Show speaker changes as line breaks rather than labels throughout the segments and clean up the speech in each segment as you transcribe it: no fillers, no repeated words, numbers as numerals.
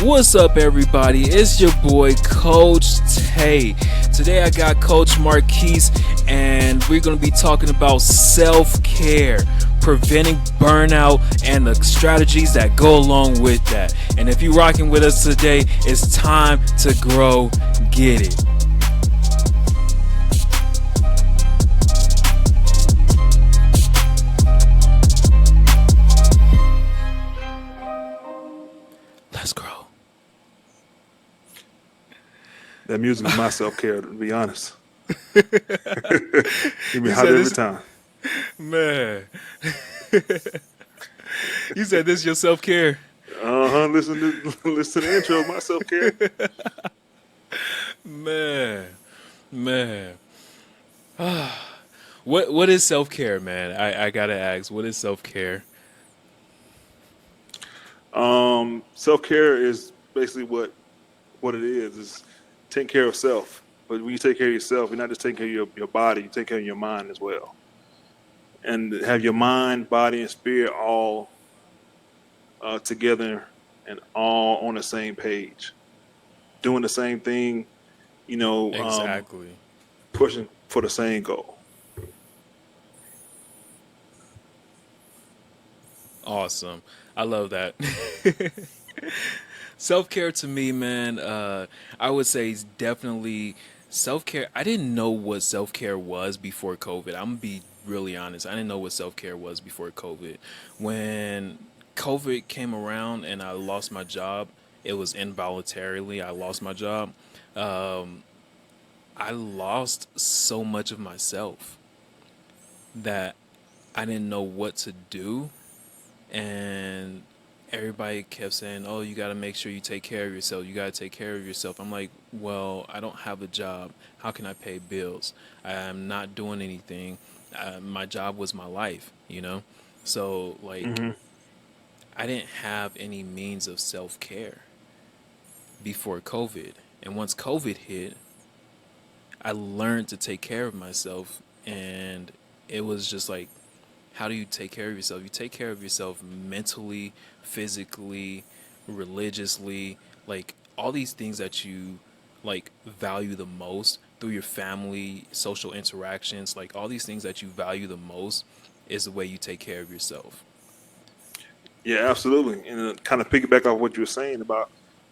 What's up, everybody? It's your boy, Coach Tay. Today I got Coach Marquise, and we're going to be talking about self-care, preventing burnout, and the strategies that go along with that. And if you're rocking with us today, it's time to grow. Get it. Let's grow.
That music is my self-care, to be honest. Give me hot every time.
Man. You said this is your self-care.
Listen to the intro, my self-care.
Man. What is self-care, man? I gotta ask, what is self-care?
Self-care is basically what it is. It's taking care of self. But when you take care of yourself, you're not just taking care of your body, you take care of your mind as well. And have your mind, body, and spirit all together and all on the same page. Doing the same thing,
Exactly.
pushing for the same goal.
Awesome. I love that. Self-care to me, man, I would say is definitely self-care. I didn't know what self-care was before COVID. I'm gonna be really honest. I didn't know what self-care was before COVID. When COVID came around and I lost my job, it was involuntarily. I lost my job. Um, I lost so much of myself that I didn't know what to do, and everybody kept saying, "Oh, you got to make sure you take care of yourself. You got to take care of yourself." I'm like, "Well, I don't have a job. How can I pay bills? I'm not doing anything. My job was my life, you know." So, like,
Hmm.
I didn't have any means of self-care before COVID. And once COVID hit, I learned to take care of myself, and it was just like, how do you take care of yourself? You take care of yourself mentally, physically, religiously, like all these things that you like value the most through your family, social interactions, like all these things that you value the most is the way you take care of yourself.
Yeah, absolutely. And kind of piggyback off what you were saying about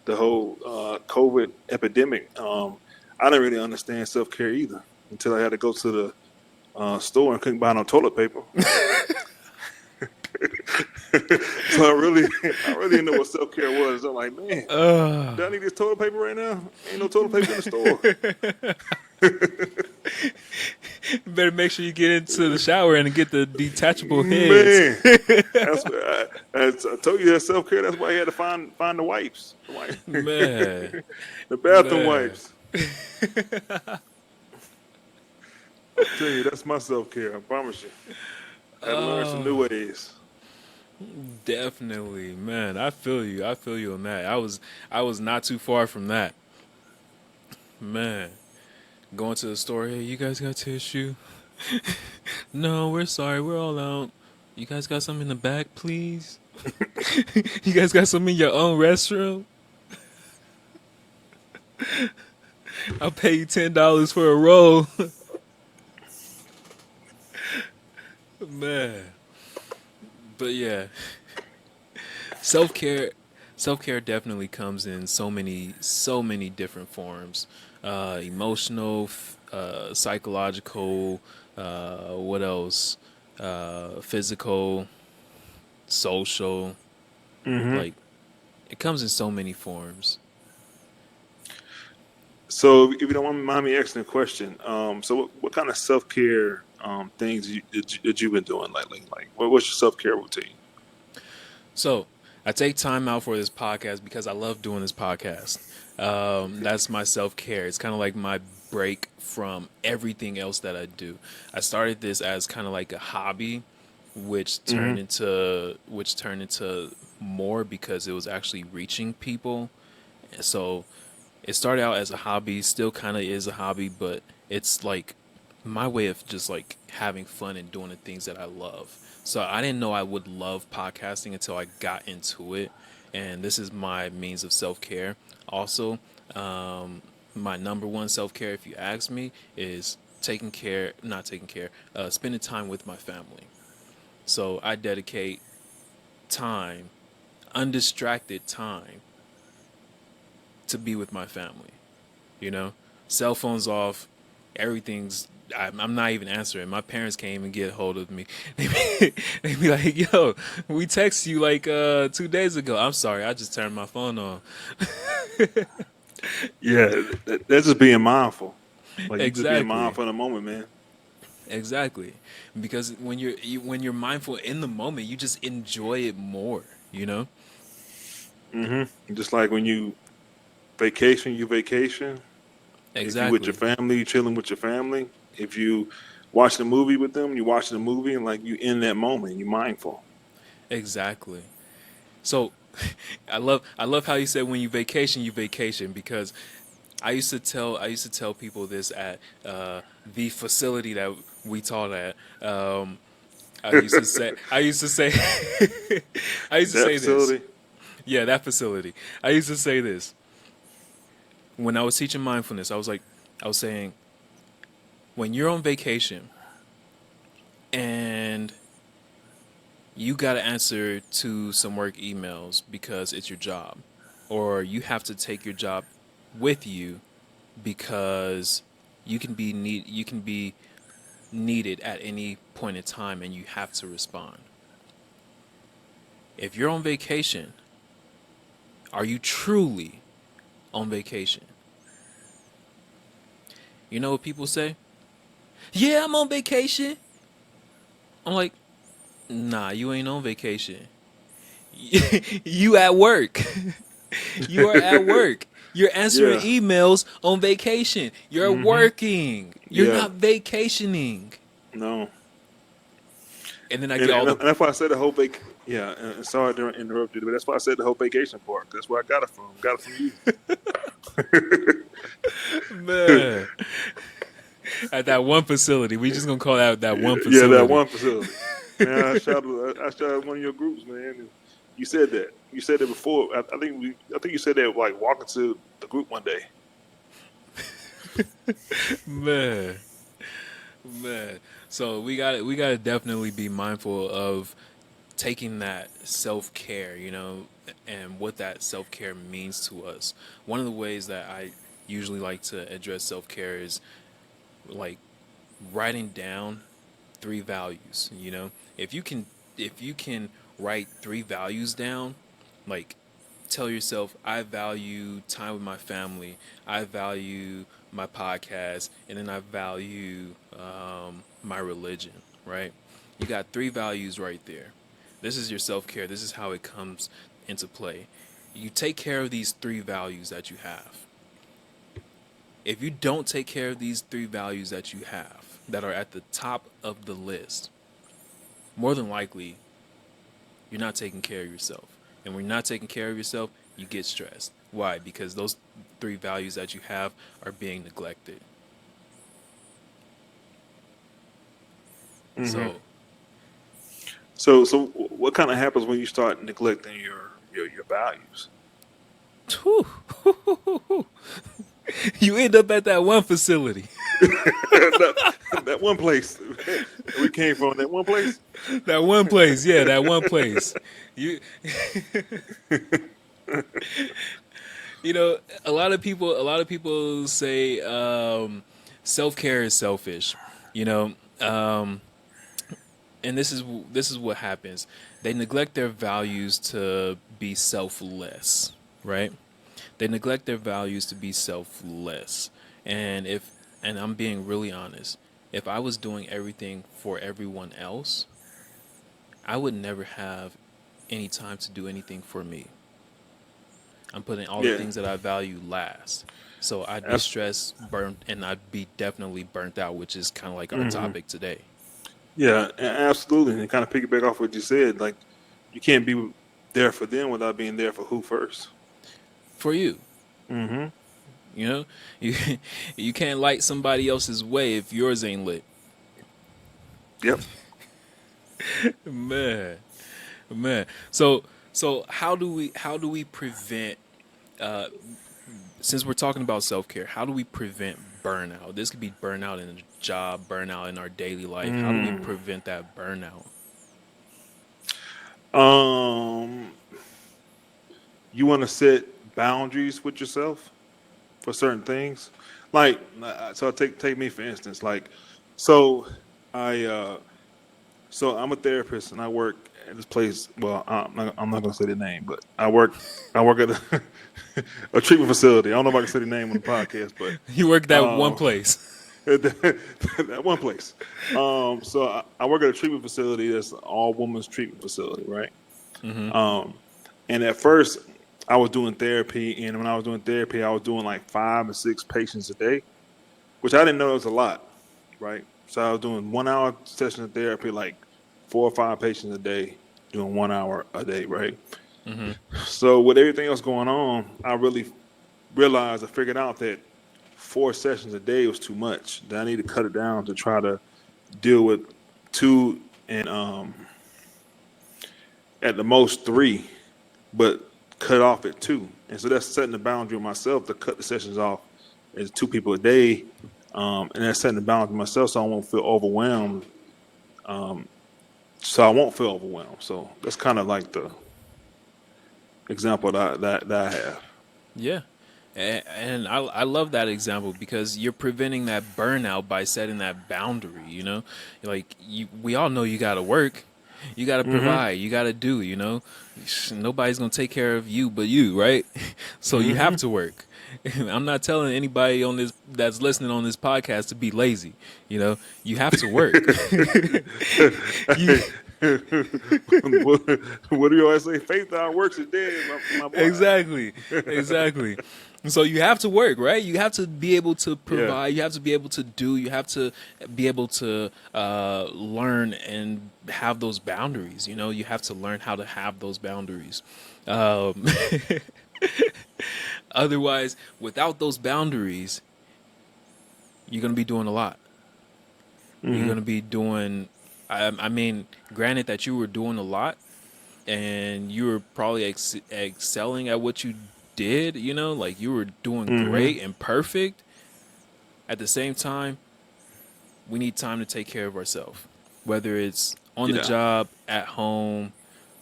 the whole COVID epidemic. I didn't really understand self care either until I had to go to the store and couldn't buy no toilet paper. So I really didn't know what self care was. I'm like, man,
Uh,
do I need this toilet paper right now? Ain't no toilet paper in the store.
Better make sure you get into the shower and get the detachable heads.
Man, that's what I told you that self care. That's why I had to find the wipes,
Man,
the bathroom
man.
wipes. I'm telling you, that's my self care. I promise you. I had to learn some new ways.
Definitely, man. I feel you. I feel you on that. I was not too far from that. Man. Going to the store, hey, you guys got tissue? No, we're sorry, we're all out. You guys got some in the back, please? You guys got some in your own restroom? I'll pay you $10 for a roll. Man. But yeah, self care self care definitely comes in so many different forms. Emotional, psychological, what else? Physical, social.
Hmm.
Like it comes in so many forms.
So, if you don't mind me asking a question, so what kind of self care things that you've been doing lately? Like, what's your self care routine?
So I take time out for this podcast because I love doing this podcast. That's my self care. It's kind of like my break from everything else that I do. I started this as kind of like a hobby,
Hmm.
which turned into more because it was actually reaching people. So it started out as a hobby, still kind of is a hobby, but it's like my way of just like having fun and doing the things that I love. So I didn't know I would love podcasting until I got into it. and this is my means of self care. Also, my number one self care, if you ask me, is not taking care, spending time with my family. So I dedicate time, undistracted time, to be with my family. You know, cell phones off, everything's. I'm not even answering. My parents can't even get hold of me. They be like, "Yo, we text you like 2 days ago." I'm sorry, I just turned my phone on.
Yeah, that's just being mindful. Like you just being
Exactly,
mindful in the moment, man.
exactly. Because when you're mindful in the moment, you just enjoy it more. You know.
Just like when you vacation. If you with your
Exactly,
family, you chilling with your family. If you watching a movie with them, you watching a movie and like you in that moment, you mindful.
exactly. So, I love how you said when you vacation because I used to tell people this at the facility that we taught at. I used to say I used to
That
say this.
facility.
Yeah, that facility. I used to say this when I was teaching mindfulness. I was saying when you're on vacation and you got to answer to some work emails because it's your job, or you have to take your job with you because you can be needed at any point in time and you have to respond. If you're on vacation, are you truly on vacation? You know what people say? Yeah, I'm on vacation. I'm like, nah, you ain't on vacation. You at work. You are at work. You're answering
Yeah.
emails on vacation. You're working. You're
Yeah.
not vacationing.
No.
And then I
And,
get all
and
the
that's why I said the whole Yeah. And sorry to interrupt you, but that's why I said the whole vacation part. That's where I got it from. Got it from you.
man at that one facility. We just gonna call out that one
Yeah, that
facility.
one facility. Man, I shot one of your groups, man. And you said that. You said that before. I think you said that like walking to the group one day.
Man, man. So we got to definitely be mindful of taking that self care, you know, and what that self care means to us. One of the ways that I usually like to address self care is like writing down three values. You know, if you can write three values down, like tell yourself, I value time with my family, I value my podcast, and then I value my religion, right? You got three values right there. This is your self care. This is how it comes into play. You take care of these three values that you have. If you don't take care of these three values that you have, that are at the top of the list, more than likely you're not taking care of yourself. And when you're not taking care of yourself, you get stressed. Why? Because those three values that you have are being neglected. So,
So what kind of happens when you start neglecting your values?
whew, you end up at that one facility.
That one place we came from, that one place.
That one place, yeah, that one place. You you know, a lot of people say self-care is selfish, you know. Um and this is what happens. They neglect their values to be selfless, right? They neglect their values to be selfless. And if and I'm being really honest, if I was doing everything for everyone else, I would never have any time to do anything for me. I'm putting all the
Yeah,
things that I value last. So I'd be
that's
stressed, burnt, and I'd be definitely burnt out, which is kind of like our topic today.
yeah, absolutely. And kind of piggyback off what you said, like you can't be there for them without being there for who first.
For you, you know, you you can't light somebody else's way if yours ain't lit.
Yep.
Man, man. So So how do we prevent uh, since we're talking about self care, how do we prevent burnout? This could be burnout in a job, burnout in our daily life. How do we
Mm.
prevent that burnout?
Um, you want to set boundaries with yourself for certain things. Like, so take me for instance. Like, so I so I'm a therapist and I work at this place. Well, I'm not gonna say the name, but I work at a treatment facility. I don't know if I can say the name on the podcast, but
You work that one
um,
place.
that one place. So I work at a treatment facility that's an all women's treatment facility, right?
Hmm.
Um, and at first, I was doing therapy, and when I was doing therapy, I was doing like 5 or 6 patients a day, which I didn't know was a lot, right? So I was doing 1 hour session of therapy, like 4 or 5 patients a day, doing 1 hour a day, right?
Hmm.
So with everything else going on, I really realized I figured out that 4 sessions a day was too much. That I need to cut it down to try to deal with two and at the most three, but cut off at two. And so that's setting the boundary with myself to cut the sessions off as 2 people a day. And that's setting the boundary with myself so I won't feel overwhelmed. Um, so I won't feel overwhelmed. So that's kind of like the example that I have.
Yeah. And I love that example because you're preventing that burnout by setting that boundary, you know? Like we all know you got to work. You got to
Hmm.
provide, you got to do, you know? Nobody's going to take care of you but you, right? So you have
Hmm.
to work. I'm not telling anybody on this that's listening on this podcast to be lazy, you know? You have to work. you
what, what do you always say? Faith without works is dead, my boy.
Exactly. Exactly. So you have to work, right? You have to be able to
Yeah.
provide. You have to be able to do. You have to be able to learn and have those boundaries. You know, you have to learn how to have those boundaries. Um, Otherwise, without those boundaries, you're gonna be doing a lot. You're
Hmm.
gonna be doing. I mean, granted that you were doing a lot, and you were probably excelling at what you did, you know, like you were doing
Hmm.
great and perfect. At the same time, we need time to take care of ourselves, whether it's on the
Yeah.
job, at home,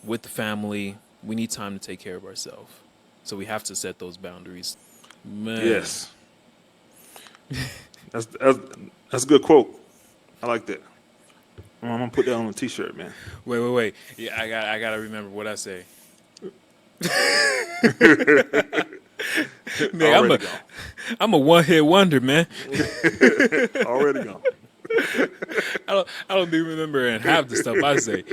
with the family. We need time to take care of ourselves, so we have to set those boundaries, man.
Yes. That's that's that's a good quote. I like that. I'm gonna put that on a t-shirt, man.
Wait. Yeah, I gotta remember what I say. Man, i'm
Already
a
gone.
i'm a one-hit wonder, man.
Already gone.
I don't even remember and half the stuff I say.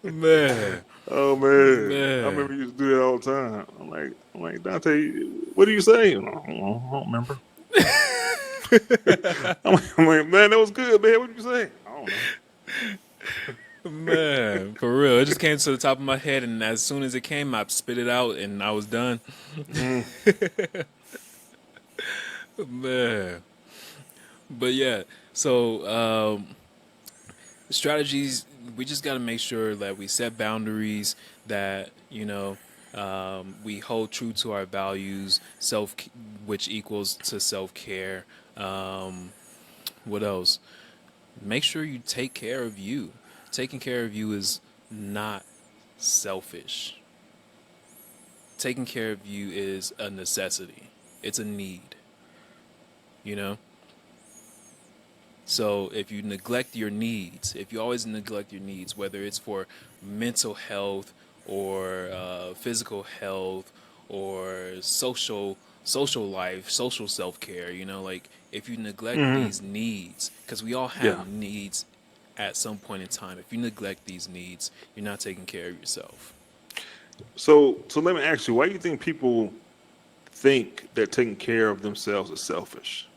Man,
Oh man, I
man.
remember you used to do that all the time. I'm like Dante, what do you say? I don't remember. I'm like, man, that was good, man. What did you say? I don't know.
Man, for real. It just came to the top of my head, and as soon as it came, I spit it out, and I was done.
Mm.
Man. But yeah, so strategies, we just got to make sure that we set boundaries, that, you know, we hold true to our values, which equals to self care. Um, what else? Make sure you take care of you. Taking care of you is not selfish. Taking care of you is a necessity. It's a need, you know? So if you neglect your needs, if you always neglect your needs, whether it's for mental health or physical health or social life, social self-care, you know, like if you neglect
Hmm.
these needs, because we all
Yeah.
have needs at some point in time. If you neglect these needs, you're not taking care of yourself.
So let me ask you, why do you think people think that taking care of themselves is selfish?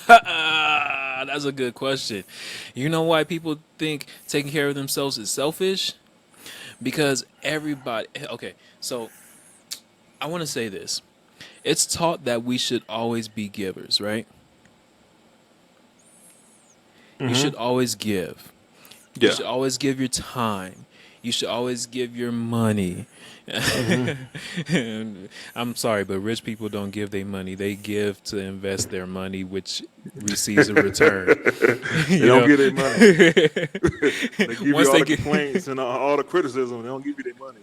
That's a good question. You know why people think taking care of themselves is selfish? Because everybody, okay, so I want to say this. It's taught that we should always be givers, right? You
Hmm.
should always give. You
Yeah.
should always give your time. You should always give your money. And I'm sorry, but rich people don't give their money. They give to invest their money, which receives a return.
They
You
don't
know,
get their money. They give you
once
all
they
the
get
complaints and all the criticism. They don't give you their money.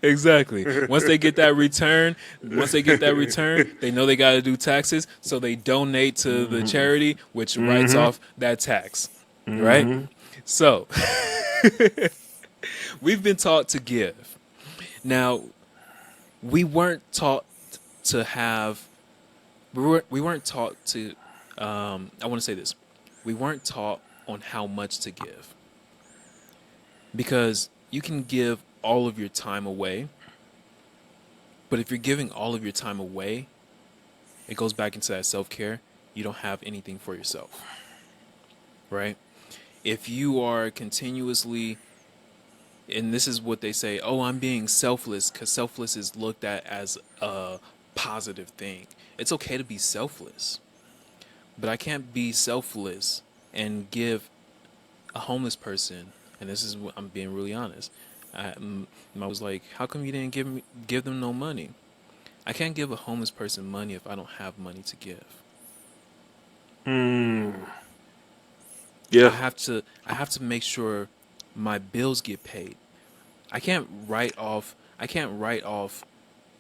exactly, once they get that return, they know they got to do taxes, so they donate to the charity, which writes off that tax. Right? So we've been taught to give. Now, we weren't taught to have. We weren't taught to. I want to say this. We weren't taught on how much to give, because you can give all of your time away. But if you're giving all of your time away, it goes back into that self-care. You don't have anything for yourself, right? If you are continuously, and this is what they say, oh, I'm being selfless, because selfless is looked at as a positive thing. It's okay to be selfless, but I can't be selfless and give a homeless person, and this is what I'm being really honest. I was like, how come you didn't give them no money? I can't give a homeless person money if I don't have money to give. I
Yeah.
have to make sure my bills get paid. I can't write off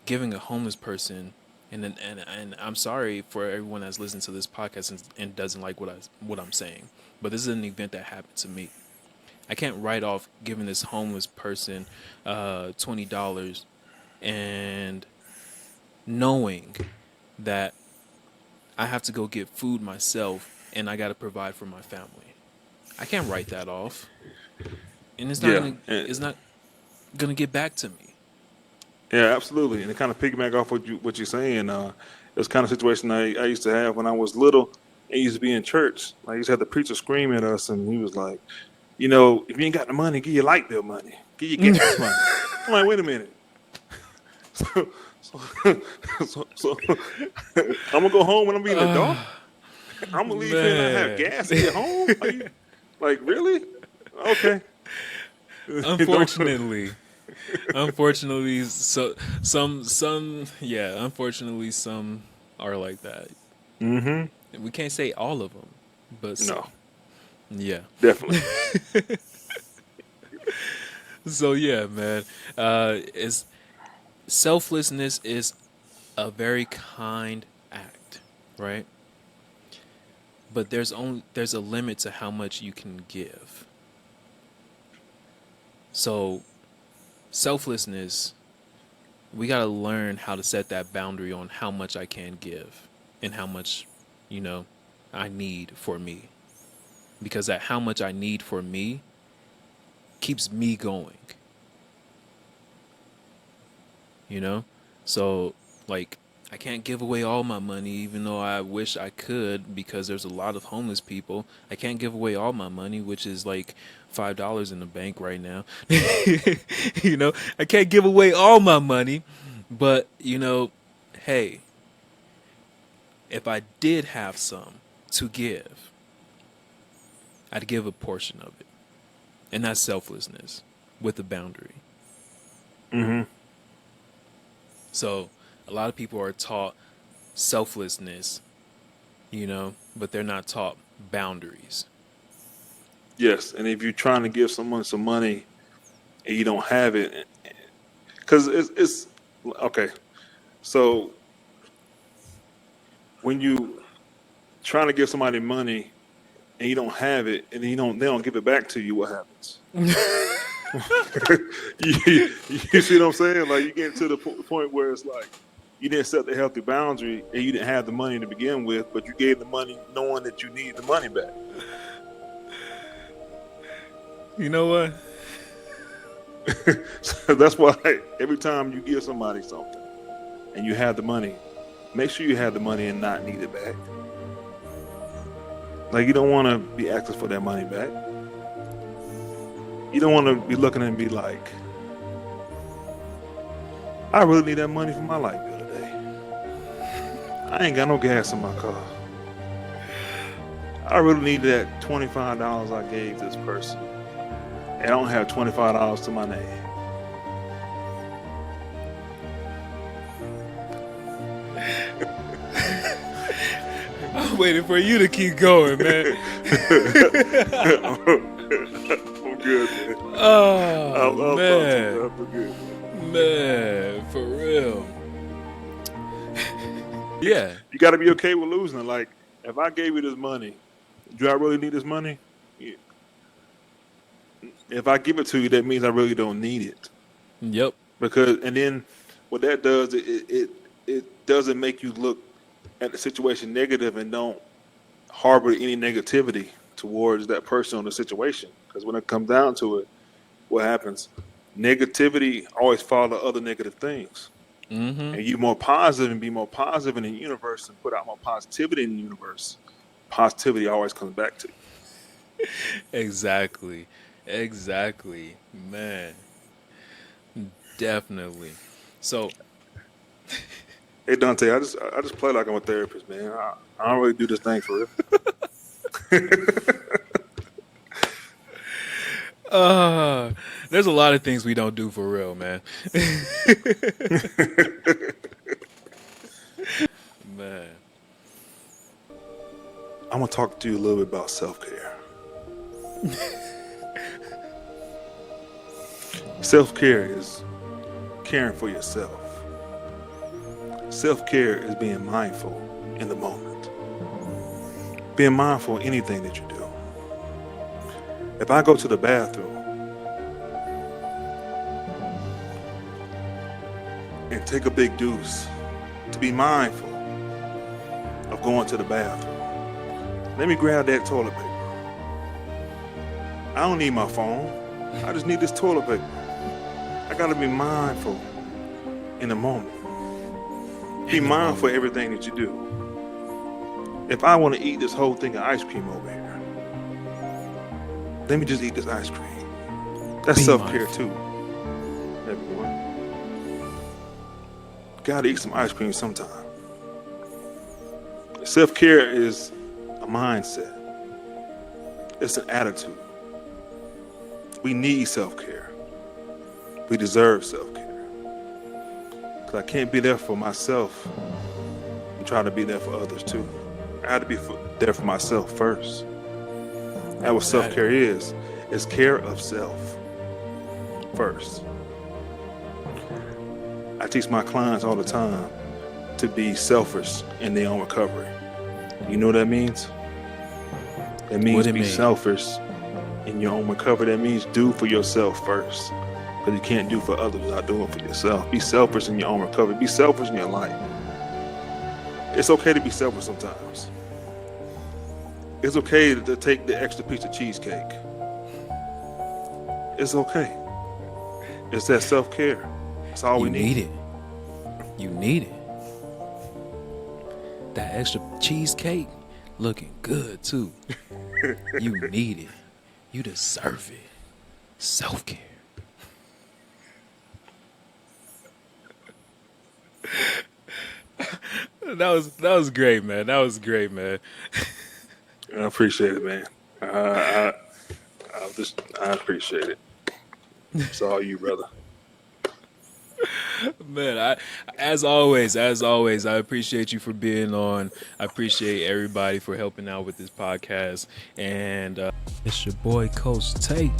giving a homeless person, and I'm sorry for everyone that's listening to this podcast and doesn't like what I'm saying, but this is an event that happened to me. I can't write off giving this homeless person $20 and knowing that I have to go get food myself and I got to provide for my family. I can't write that off, and
Yeah.
it's not gonna get back to me.
Yeah, absolutely. And to kind of piggyback off what you're saying, it was kind of situation I used to have when I was little. I used to be in church. I used to have the preacher scream at us, and he was like, if you ain't got the money, give your light bill money, give your gas money. I'm like, wait a minute. So, so I'm gonna go home when I'm being the dark. I'm gonna leave here and not have
Man.
gas to get home. Are you, like, really? Okay.
Unfortunately, so unfortunately some are like that.
Mm-hmm.
We can't say all of them, but some.
No,
Yeah.
definitely.
So yeah, man. It's selflessness is a very kind act, right? But there's a limit to how much you can give. So selflessness, we got to learn how to set that boundary on how much I can give and how much, I need for me. Because that how much I need for me keeps me going. So, like, I can't give away all my money, even though I wish I could, because there's a lot of homeless people. I can't give away all my money, which is like $5 in the bank right now. I can't give away all my money, but hey, if I did have some to give, I'd give a portion of it, and that's selflessness with a boundary.
Mm-hmm.
So a lot of people are taught selflessness, but they're not taught boundaries.
Yes, and if you're trying to give someone some money and you don't have it, because it's okay. So when you trying to give somebody money and you don't have it, and they don't give it back to you, what happens? you see what I'm saying? Like, you get to the point where it's like you didn't set the healthy boundary and you didn't have the money to begin with, but you gave the money knowing that you need the money back.
You know what?
So that's why every time you give somebody something and you have the money, make sure you have the money and not need it back. Like, you don't want to be asking for that money back. You don't want to be looking and be like, I really need that money for my light bill today. I ain't got no gas in my car. I really need that $25 I gave this person. and I don't have $25 to my name.
I'm waiting for you to keep going, man.
I'm good, man.
Oh, man.
I'm good.
Man, for real. Yeah.
You got to be okay with losing. Like, if I gave you this money, do I really need this money? Yeah. If I give it to you, that means I really don't need it.
Yep.
Because, and then what that does, it doesn't make you look at the situation negative and don't harbor any negativity towards that person or the situation. Because when it comes down to it, what happens? Negativity always follows other negative things.
Mm-hmm.
And you more positive and be more positive in the universe and put out more positivity in the universe. Positivity always comes back to you.
Exactly. Exactly. Man. Definitely. So,
Hey Dante, I just play like I'm a therapist, man. I don't really do this thing for real.
there's a lot of things we don't do for real, man. Man.
I'm gonna talk to you a little bit about self-care. Self-care is caring for yourself. Self-care is being mindful in the moment. Being mindful of anything that you do. If I go to the bathroom and take a big deuce, to be mindful of going to the bathroom, let me grab that toilet paper. I don't need my phone. I just need this toilet paper. I gotta be mindful in the moment. Be mindful of everything that you do. If I want to eat this whole thing of ice cream over here, let me just eat this ice cream. That's self-care too, everyone. Gotta eat some ice cream sometime. Self-care is a mindset. It's an attitude. We need self-care. We deserve self-care. Because I can't be there for myself and try to be there for others too. I have to be there for myself first. That's what self-care is. It's care of self first. I teach my clients all the time to be selfish in their own recovery. You know what that means? It means be selfish in your own recovery. That means do for yourself first. Because you can't do for others without doing for yourself. Be selfish in your own recovery. Be selfish in your life. It's okay to be selfish sometimes. It's okay to take the extra piece of cheesecake. It's okay. It's that self-care. That's all we need.
You need it. That extra cheesecake looking good too. You need it. You deserve it. Self-care. That was great, man. That was great, man.
I appreciate it, man. I appreciate it. It's all you, brother.
Man, as always, I appreciate you for being on. I appreciate everybody for helping out with this podcast. And it's your boy, Coach Tate.